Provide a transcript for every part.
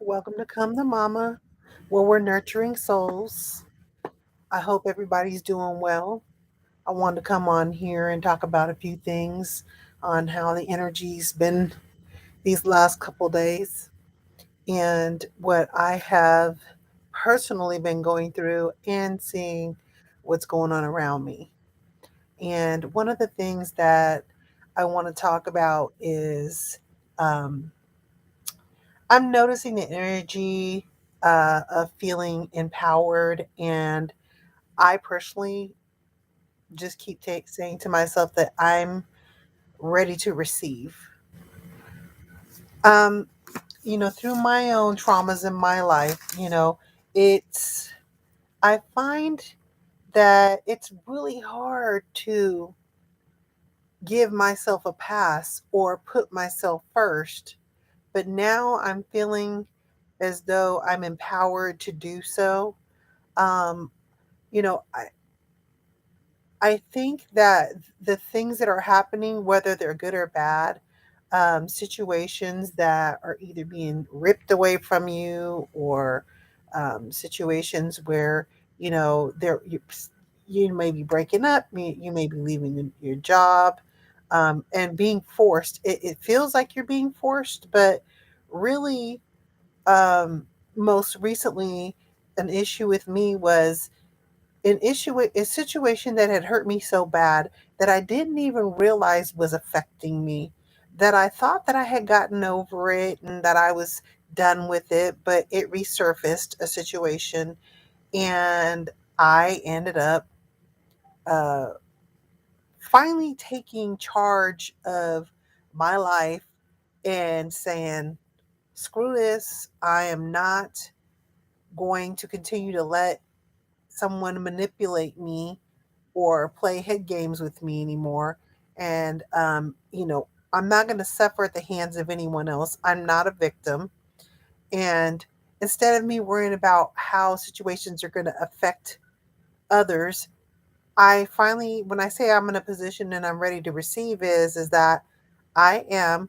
Welcome to Come to Mama, where we're nurturing souls. I hope everybody's doing well. I wanted to come on here and talk about a few things on how the energy's been these last couple days and what I have personally been going through and seeing what's going on around me. And one of the things that I want to talk about is um, I'm noticing the energy of feeling empowered, and I personally just keep saying to myself that I'm ready to receive. Um, through my own traumas in my life, it's I find that it's really hard to give myself a pass or put myself first. But now I'm feeling as though I'm empowered to do so. Um, you know, I think that the things that are happening, whether they're good or bad, situations that are either being ripped away from you or situations where, you may be breaking up, you may be leaving your job, and being forced. It feels like you're being forced, but really, um, most recently, an issue with me was a situation that had hurt me so bad that I didn't even realize was affecting me. That I thought that I had gotten over it and that I was done with it, but it resurfaced a situation, and I ended up uh, finally taking charge of my life and saying, screw this. I am not going to continue to let someone manipulate me or play head games with me anymore. And, I'm not going to suffer at the hands of anyone else. I'm not a victim. And instead of me worrying about how situations are going to affect others, I finally, when I say I'm in a position and I'm ready to receive, is that I am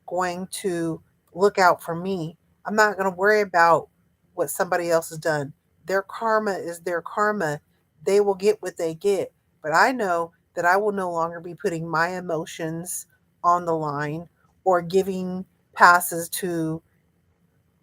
going to look out for me. I'm not going to worry about what somebody else has done. Their karma is their karma. They will get what they get. But I know that I will no longer be putting my emotions on the line or giving passes to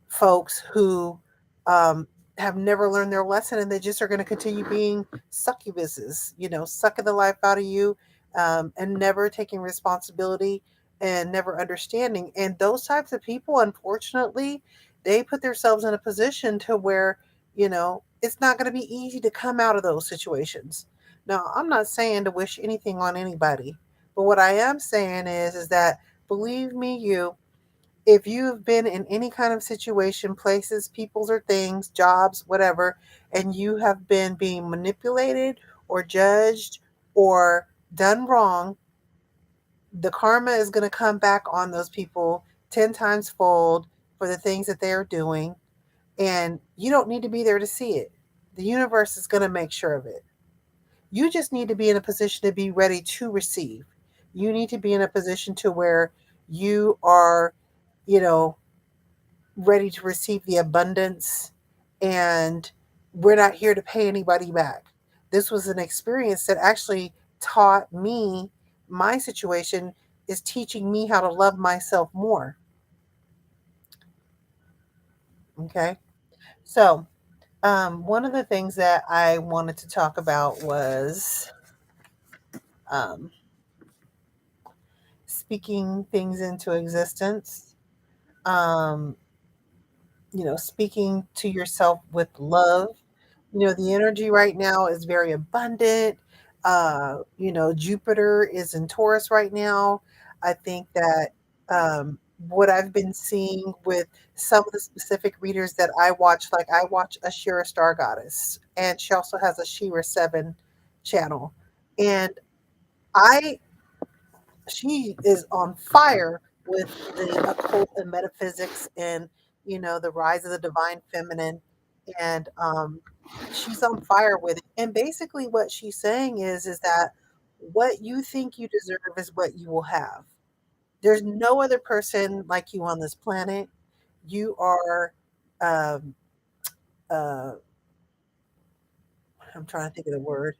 folks who have never learned their lesson, and they just are going to continue being succubuses, sucking the life out of you, and never taking responsibility and never understanding. And those types of people, unfortunately, they put themselves in a position to where, it's not going to be easy to come out of those situations. Now, I'm not saying to wish anything on anybody, but what I am saying is that believe me, if you've been in any kind of situation, places, peoples, or things, jobs, whatever, and you have been being manipulated or judged or done wrong, the karma is going to come back on those people 10 times fold for the things that they are doing. And you don't need to be there to see it. The universe is going to make sure of it. You just need to be in a position to be ready to receive. You need to be in a position to where you are, you know, ready to receive the abundance, and we're not here to pay anybody back. This was an experience that actually taught me my situation is teaching me how to love myself more. Okay. So, one of the things that I wanted to talk about was um, speaking things into existence. Um, speaking to yourself with love. The energy right now is very abundant. Jupiter is in Taurus right now. I think that what I've been seeing with some of the specific readers that I watch, like I watch a Shira Star Goddess, and she also has a Shira 7 channel. And I she is on fire with the occult and metaphysics and the rise of the divine feminine, and she's on fire with it. And basically what she's saying is that what you think you deserve is what you will have. There's no other person like you on this planet. You are um, uh, I'm trying to think of the word.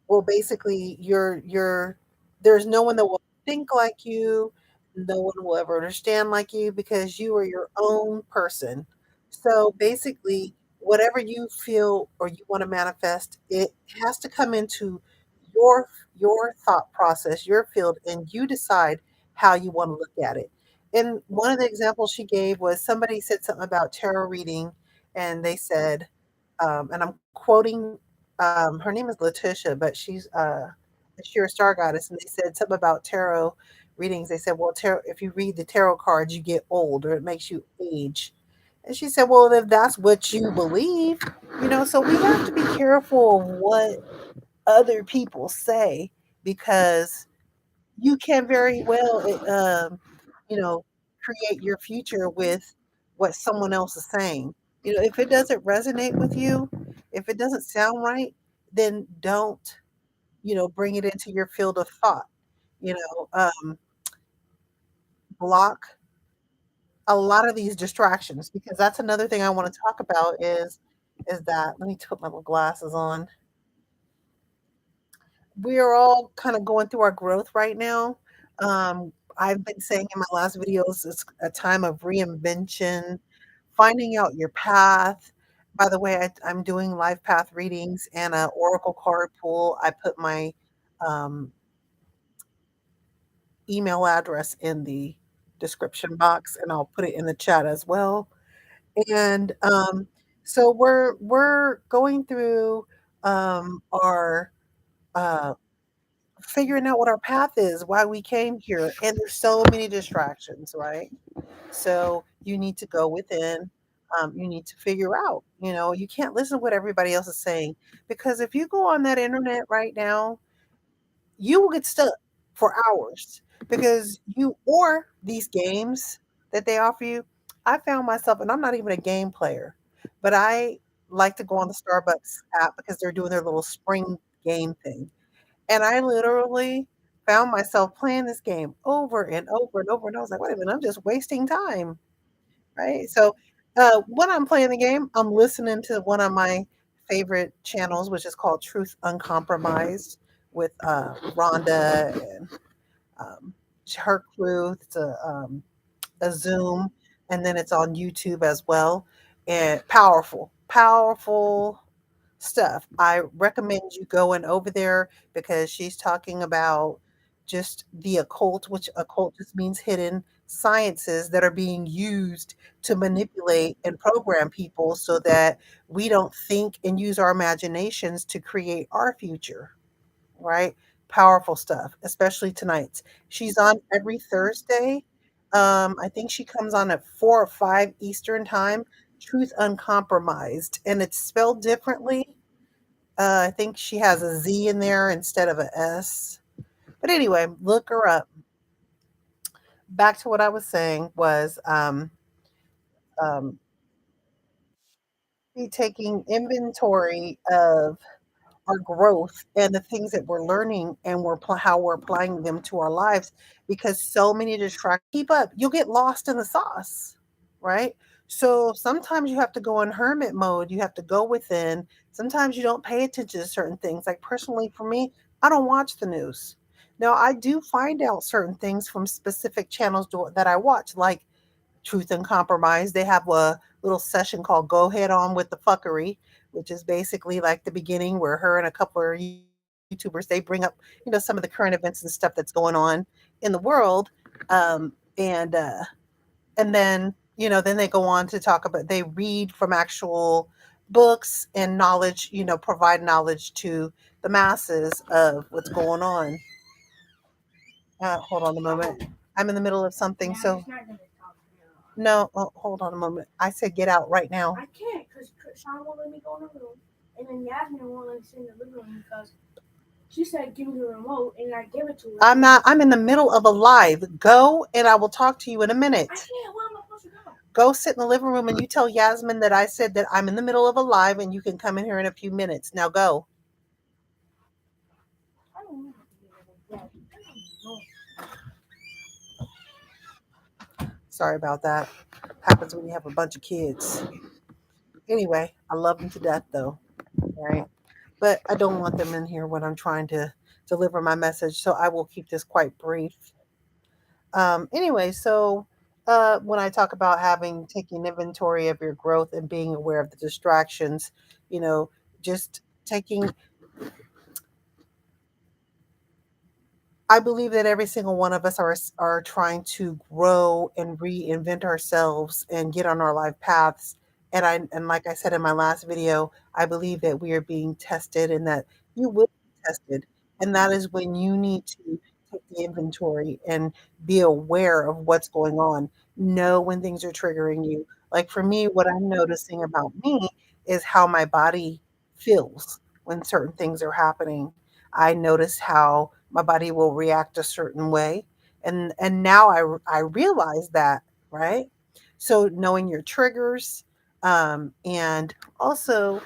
Well, basically, you're there's no one that will think like you, no one will ever understand like you because you are your own person. So basically, whatever you feel or you want to manifest, it has to come into your your thought process, your field, and you decide how you want to look at it. And one of the examples she gave was somebody said something about tarot reading, and they said, and I'm quoting her name is Letitia, but she's a star goddess, and they said something about tarot readings. They said, "Well, tarot, if you read the tarot cards, you get old, or it makes you age." And she said, "Well, if that's what you believe, so we have to be careful of what other people say because you can very well, you know, create your future with what someone else is saying. If it doesn't resonate with you, if it doesn't sound right, then don't, bring it into your field of thought. Block a lot of these distractions because that's another thing I want to talk about is that let me put my little glasses on. We are all kind of going through our growth right now. I've been saying in my last videos, it's a time of reinvention, finding out your path. By the way, I'm doing life path readings and a oracle card pool. I put my um, email address in the description box, and I'll put it in the chat as well. And so we're going through our uh, figuring out what our path is, why we came here, and there's so many distractions, right? So you need to go within. You need to figure out. You can't listen to what everybody else is saying because if you go on that internet right now, you will get stuck for hours because you or these games that they offer you. I found myself, and I'm not even a game player, but I like to go on the Starbucks app because they're doing their little spring game thing and I literally found myself playing this game over and over and over, and I was like, "Wait a minute, I'm just wasting time." Right? So, when I'm playing the game, I'm listening to one of my favorite channels, which is called Truth Uncompromised with, Rhonda and, um, her crew. It's a Zoom, and then it's on YouTube as well, and powerful, powerful stuff. I recommend you going over there because she's talking about just the occult, which occult just means hidden sciences that are being used to manipulate and program people so that we don't think and use our imaginations to create our future, right? Powerful stuff, especially tonight's. She's on every Thursday. I think she comes on at 4 or 5 Eastern time. Truth Uncompromised, and it's spelled differently. I think she has a Z in there instead of a S. But anyway, look her up. Back to what I was saying was um, be taking inventory of our growth and the things that we're learning and how we're applying them to our lives because so many distract keep up you'll get lost in the sauce, right? So sometimes you have to go in hermit mode, you have to go within. Sometimes you don't pay attention to certain things, like personally for me, I don't watch the news. Now I do find out certain things from specific channels that I watch, like Truth and Compromise. They have a little session called Go Head On with the Fuckery, which is basically like the beginning where her and a couple of YouTubers they bring up, some of the current events and stuff that's going on in the world. And then, then they go on to talk about they read from actual books and knowledge, provide knowledge to the masses of what's going on. Hold on a moment. I'm in the middle of something, so no, hold on a moment. I said get out right now. I can't because Sean won't let me go in the room, and then Yasmin won't let me sit in the living room because she said give me the remote, and I gave it to her. I'm not. I'm in the middle of a live. Go, and I will talk to you in a minute. I can't. Where am I supposed to go? Go sit in the living room, and you tell Yasmin that I said that I'm in the middle of a live, and you can come in here in a few minutes. Now go. I don't know. Sorry about that. Happens when you have a bunch of kids. Anyway, I love them to death though, right? But I don't want them in here when I'm trying to deliver my message, so I will keep this quite brief. Anyway, so when I talk about having taking inventory of your growth and being aware of the distractions, you know, just taking I believe that every single one of us are trying to grow and reinvent ourselves and get on our life paths. And like I said in my last video, I believe that we are being tested and that you will be tested. And that is when you need to take the inventory and be aware of what's going on. Know when things are triggering you. Like for me, what I'm noticing about me is how my body feels when certain things are happening. I notice how my body will react a certain way, and now I realize that, right? So knowing your triggers, and also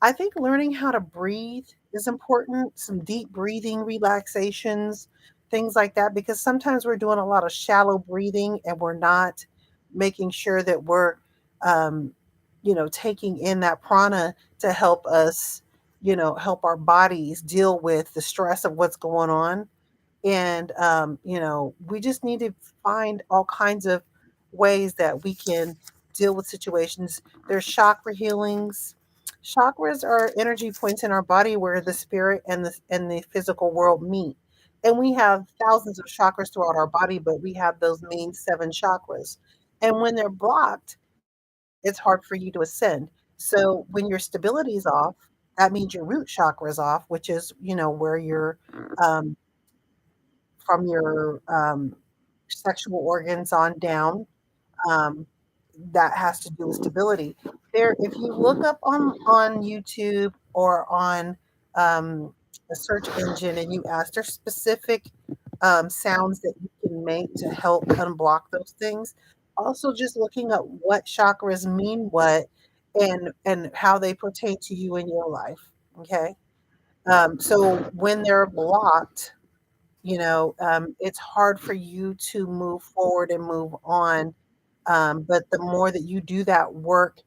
I think learning how to breathe is important, some deep breathing relaxations, things like that, because sometimes we're doing a lot of shallow breathing and we're not making sure that we're, um, taking in that prana to help us, help our bodies deal with the stress of what's going on. And, we just need to find all kinds of ways that we can deal with situations. There's chakra healings. Chakras are energy points in our body where the spirit and the physical world meet. And we have thousands of chakras throughout our body, but we have those main seven chakras. And when they're blocked, it's hard for you to ascend. So when your stability is off, that means your root chakra is off, which is, where your um, from your sexual organs on down. Um, that has to do with stability. There, if you look up on YouTube or on a search engine and you ask, there's specific sounds that you can make to help unblock those things. Also, just looking up what chakras mean what and how they pertain to you in your life. Okay, so when they're blocked, it's hard for you to move forward and move on. But the more that you do that work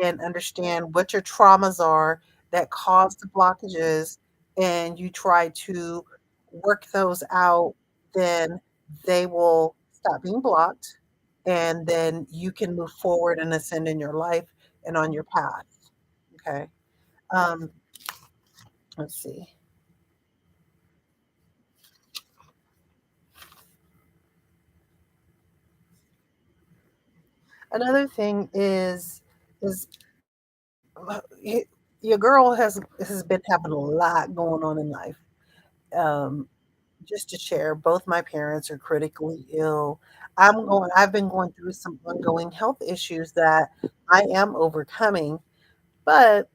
and understand what your traumas are that cause the blockages, and you try to work those out, then they will stop being blocked. And then you can move forward and ascend in your life and on your path. Okay. Um, let's see. Another thing is y- your girl has been having a lot going on in life. Um, just to share, both my parents are critically ill. I've been going through some ongoing health issues that I am overcoming, but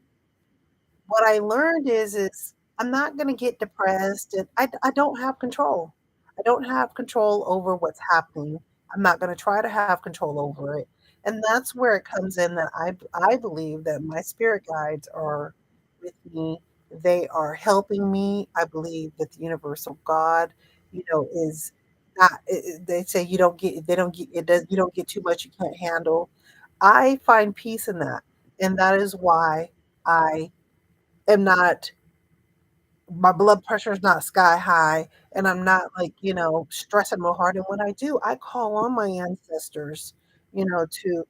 what I learned is I'm not gonna get depressed, and I don't have control. I don't have control over what's happening. I'm not gonna try to have control over it, and that's where it comes in that I believe that my spirit guides are with me. They are helping me. I believe that the universal God, is not they say you don't get they don't get it does you don't get too much you can't handle. I find peace in that, and that is why I am not my blood pressure is not sky high, and I'm not like, stressing real hard, and when I do, I call on my ancestors, to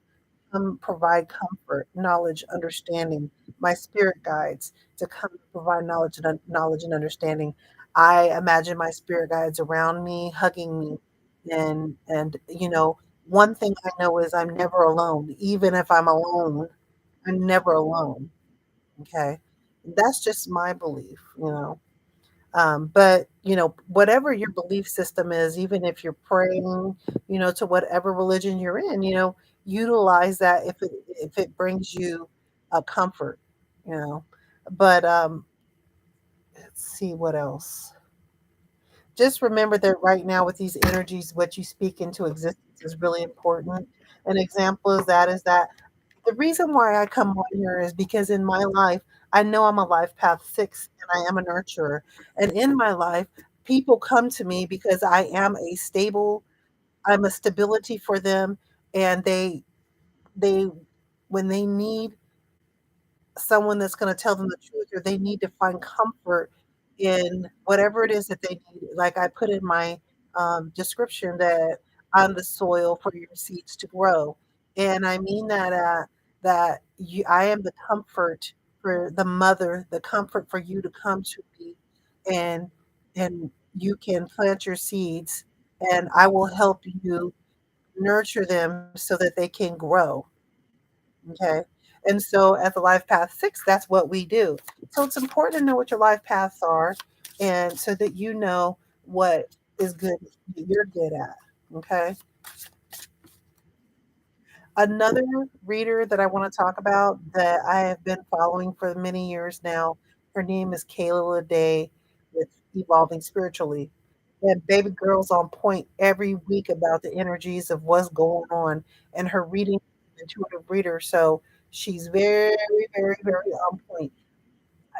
provide comfort, knowledge, understanding, my spirit guides to come provide knowledge and understanding. I imagine my spirit guides around me, hugging me, and one thing I know is I'm never alone. Even if I'm alone, I'm never alone, okay? That's just my belief. But whatever your belief system is, even if you're praying, to whatever religion you're in, utilize that if it brings you a comfort, you know. But let's see what else. Just remember that right now with these energies, what you speak into existence is really important. An example is that the reason why I come on here is because in my life, I know I'm a life path 6 and I am a nurturer. And in my life, people come to me because I'm a stability for them, and they when they need someone that's gonna tell them the truth, or they need to find comfort in whatever it is that they need. Like I put in my, description that I'm the soil for your seeds to grow, and I mean that, that I am the comfort for the mother, the comfort for you to come to me, and you can plant your seeds, and I will help you nurture them so that they can grow. Okay. And so at the Life Path 6, that's what we do. So it's important to know what your life paths are and so that you know what is good that you're good at. Okay. Another reader that I want to talk about that I have been following for many years now, her name is Kayla Lede with Evolving Spiritually. And baby girl's on point every week about the energies of what's going on. And her reading is an intuitive reader, so she's very, very, very on point.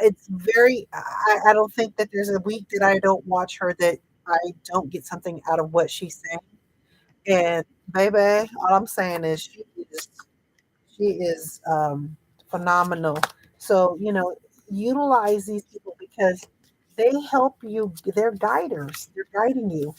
It's very I don't think that there's a week that I don't watch her that I don't get something out of what she's saying. And baby, all I'm saying is she is phenomenal. So, utilize these people because they help you. They're guiders. They're guiding you,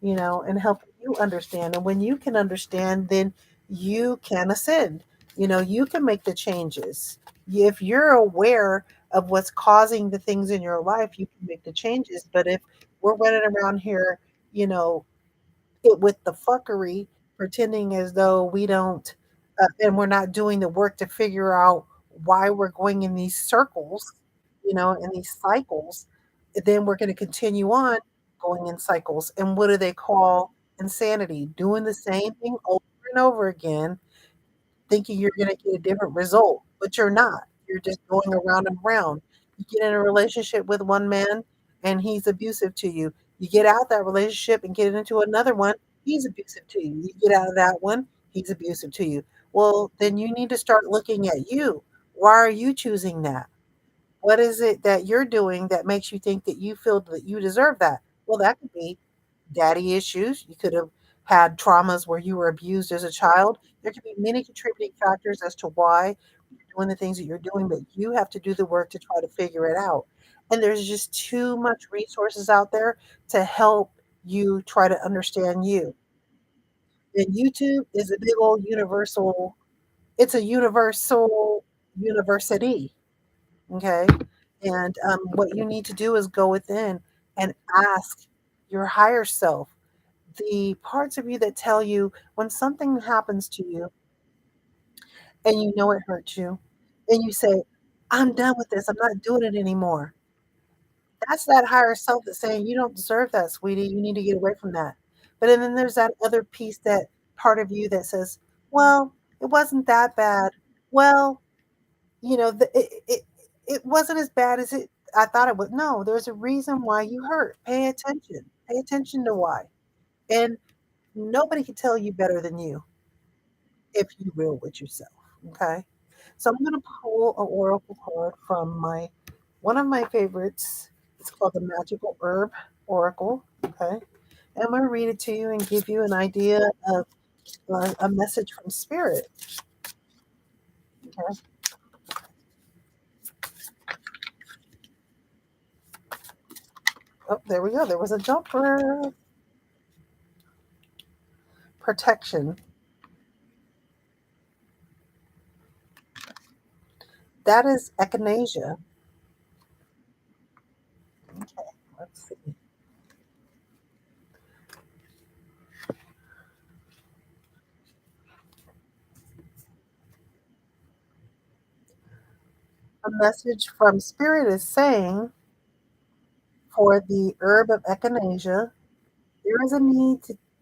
and helping you understand. And when you can understand, then you can ascend. You can make the changes. If you're aware of what's causing the things in your life, you can make the changes. But if we're running around here, you know, with the fuckery, pretending as though we don't, and we're not doing the work to figure out why we're going in these circles, in these cycles, then we're going to continue on going in cycles. And what do they call insanity? Doing the same thing over and over again, thinking you're going to get a different result, but you're not. You're just going around and around. You get in a relationship with one man and he's abusive to you. You get out that relationship and get into another one, he's abusive to you. You get out of that one, he's abusive to you. Well, then you need to start looking at you. Why are you choosing that? What is it that you're doing that makes you think that you feel that you deserve that? Well, that could be daddy issues. You could have had traumas where you were abused as a child. There could be many contributing factors as to why you're doing the things that you're doing, but you have to do the work to try to figure it out. And there's just too much resources out there to help you try to understand you. And YouTube is a big old universal, it's a universal university. Okay. And what you need to do is go within and ask your higher self, the parts of you that tell you when something happens to you and you know it hurts you, and you say, I'm done with this, I'm not doing it anymore. That's that higher self that's saying, you don't deserve that, sweetie. You need to get away from that. But then there's that other piece, that part of you that says, well, it wasn't that bad. Well, it wasn't as bad as I thought it would. No, there's a reason why you hurt. Pay attention. Pay attention to why. And nobody can tell you better than you if you real with yourself. Okay. So I'm gonna pull an oracle card from my one of my favorites. It's called the Magical Herb Oracle. Okay. And I'm gonna read it to you and give you an idea of a message from spirit. Okay. Oh, there we go. There was a jumper. Protection. That is echinacea. Okay, let's see. A message from spirit is saying for the herb of echinacea, there is a need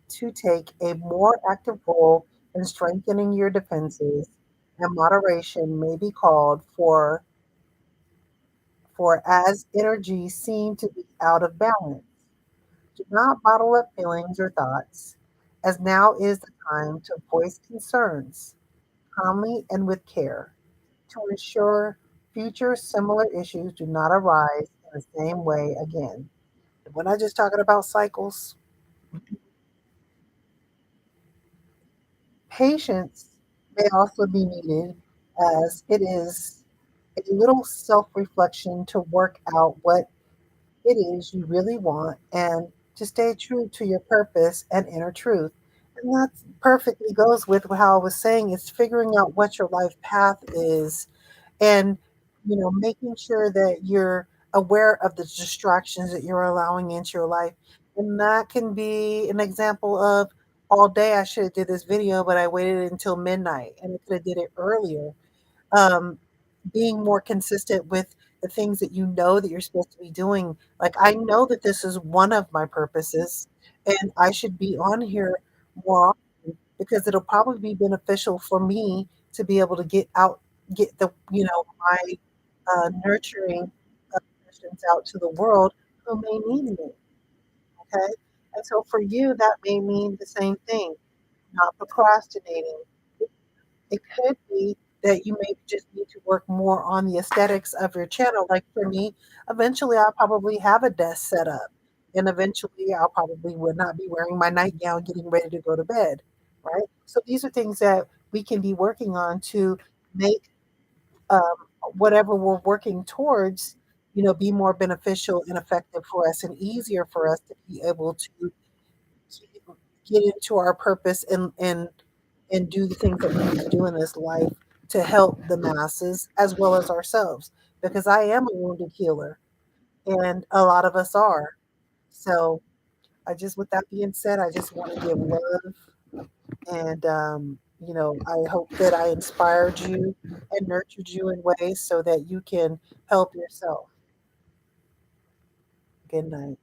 to take a more active role in strengthening your defenses, and moderation may be called for as energies seem to be out of balance. Do not bottle up feelings or thoughts, as now is the time to voice concerns calmly and with care, to ensure future similar issues do not arise in the same way again. We're not just talking about cycles. Patience may also be needed, as it is a little self reflection to work out what it is you really want and to stay true to your purpose and inner truth. And that perfectly goes with how I was saying, it's figuring out what your life path is and making sure that you're aware of the distractions that you're allowing into your life. And that can be an example of, all day I should have did this video, but I waited until midnight and I could have did it earlier. um, Being more consistent with the things that you know that you're supposed to be doing. Like, I know that this is one of my purposes, and I should be on here more often because it'll probably be beneficial for me to be able to get my nurturing sessions out to the world who may need me. Okay. And so for you, that may mean the same thing, not procrastinating. It could be that you may just need to work more on the aesthetics of your channel. Like for me, eventually I'll probably have a desk set up. And eventually I'll probably would not be wearing my nightgown getting ready to go to bed. Right. So these are things that we can be working on to make um, whatever we're working towards, be more beneficial and effective for us and easier for us to be able to get into our purpose and do the things that we need to do in this life to help the masses as well as ourselves. Because I am a wounded healer, and a lot of us are. So, with that being said, I just want to give love, and I hope that I inspired you and nurtured you in ways so that you can help yourself. Good night.